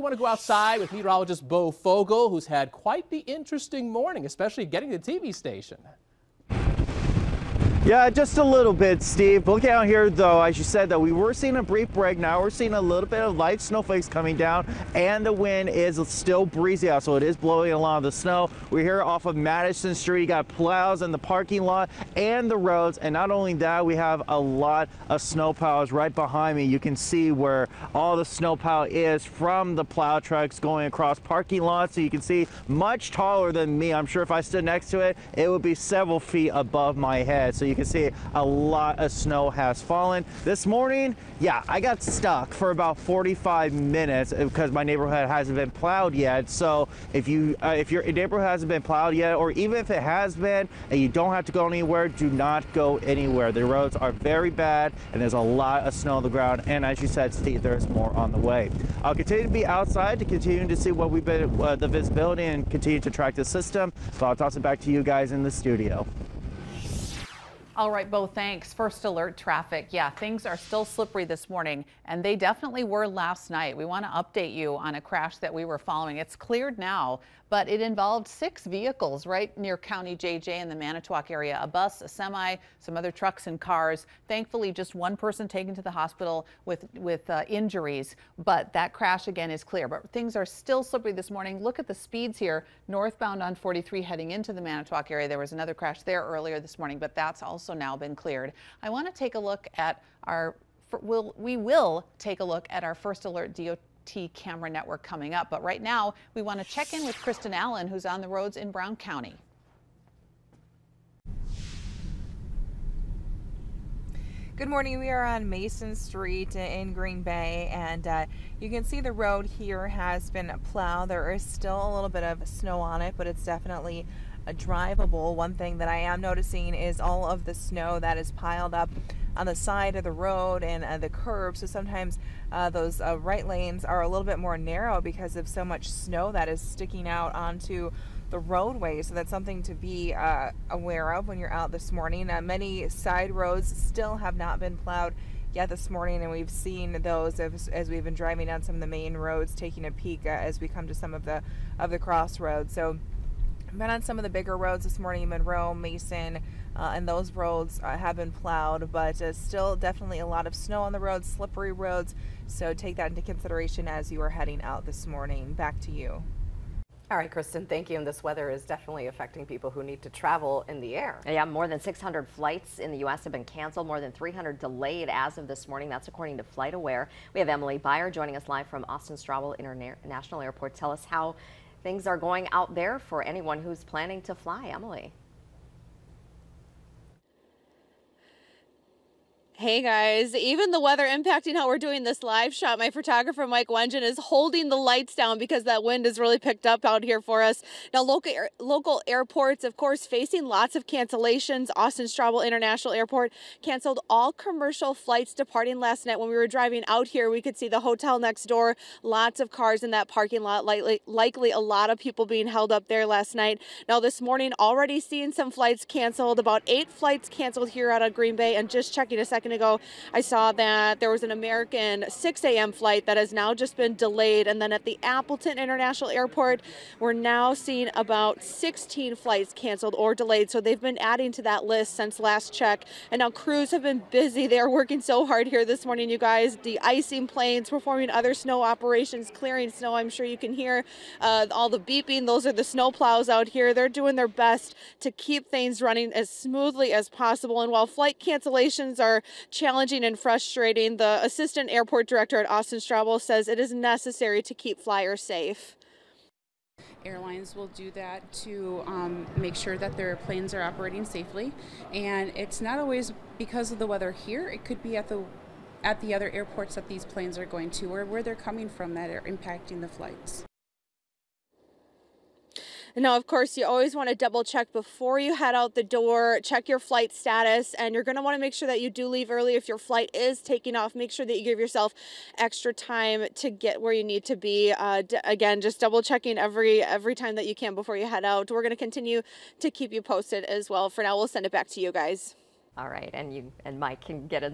want to go outside with meteorologist Bo Fogel, who's had quite the interesting morning, especially getting to the TV station. Yeah, just a little bit, Steve. Looking out here, though, as you said, that we were seeing a brief break. Now we're seeing a little bit of light snowflakes coming down, and the wind is still breezy out, so it is blowing a lot of the snow. We're here off of Madison Street. You got plows in the parking lot and the roads, and not only that, we have a lot of snow plows right behind me. You can see where all the snow plow is from the plow trucks going across parking lots, so you can see much taller than me. I'm sure if I stood next to it, it would be several feet above my head. So you can see a lot of snow has fallen. This morning, yeah, I got stuck for about 45 minutes because my neighborhood hasn't been plowed yet. So if your neighborhood hasn't been plowed yet, or even if it has been and you don't have to go anywhere, do not go anywhere. The roads are very bad and there's a lot of snow on the ground. And as you said, Steve, there's more on the way. I'll continue to be outside to continue to see what we've been, the visibility, and continue to track the system. So I'll toss it back to you guys in the studio. All right, Bo, thanks. First alert traffic. Yeah, things are still slippery this morning, and they definitely were last night. We want to update you on a crash that we were following. It's cleared now, but it involved 6 vehicles right near County JJ in the Manitowoc area. A bus, a semi, some other trucks and cars. Thankfully, just one person taken to the hospital with injuries, but that crash again is clear. But things are still slippery this morning. Look at the speeds here. Northbound on 43 heading into the Manitowoc area. There was another crash there earlier this morning, but that's also now been cleared. I want to take a look at we will take a look at our First Alert DOT camera network coming up. But right now, we want to check in with Kristen Allen, who's on the roads in Brown County. Good morning. We are on Mason Street in Green Bay, and you can see the road here has been plowed. There is still a little bit of snow on it, but it's definitely drivable. One thing that I am noticing is all of the snow that is piled up on the side of the road and the curb. So sometimes those right lanes are a little bit more narrow because of so much snow that is sticking out onto the roadway. So that's something to be aware of when you're out this morning. Many side roads still have not been plowed yet this morning, and we've seen those as we've been driving down some of the main roads, taking a peek as we come to some of the crossroads. So I've been on some of the bigger roads this morning, Monroe, Mason, and those roads have been plowed, but still definitely a lot of snow on the roads, slippery roads. So take that into consideration as you are heading out this morning. Back to you. All right, Kristen, thank you. And this weather is definitely affecting people who need to travel in the air. Yeah, more than 600 flights in the U.S. have been canceled, more than 300 delayed as of this morning. That's according to FlightAware. We have Emily Beyer joining us live from Austin Straubel International Airport. Tell us how things are going out there for anyone who's planning to fly. Emily. Hey guys, even the weather impacting how we're doing this live shot. My photographer Mike Wengen is holding the lights down because that wind has really picked up out here for us. Now local airports, of course, facing lots of cancellations. Austin Straubel International Airport canceled all commercial flights departing last night. When we were driving out here, we could see the hotel next door, lots of cars in that parking lot, likely a lot of people being held up there last night. Now this morning, already seeing some flights canceled, about 8 flights canceled here out of Green Bay. And just checking a second ago, I saw that there was an American 6 a.m. flight that has now just been delayed. And then at the Appleton International Airport, we're now seeing about 16 flights canceled or delayed. So they've been adding to that list since last check. And now crews have been busy. They are working so hard here this morning, you guys. De-icing planes, performing other snow operations, clearing snow. I'm sure you can hear all the beeping. Those are the snow plows out here. They're doing their best to keep things running as smoothly as possible. And while flight cancellations are challenging and frustrating, the assistant airport director at Austin Straubel says it is necessary to keep flyers safe. Airlines will do that to make sure that their planes are operating safely, and it's not always because of the weather here. It could be at the other airports that these planes are going to, or where they're coming from, that are impacting the flights. Now, of course, you always want to double check before you head out the door, check your flight status, and you're going to want to make sure that you do leave early. If your flight is taking off, make sure that you give yourself extra time to get where you need to be. Again, just double checking every time that you can before you head out. We're going to continue to keep you posted as well. For now, we'll send it back to you guys. All right, and you and Mike can get in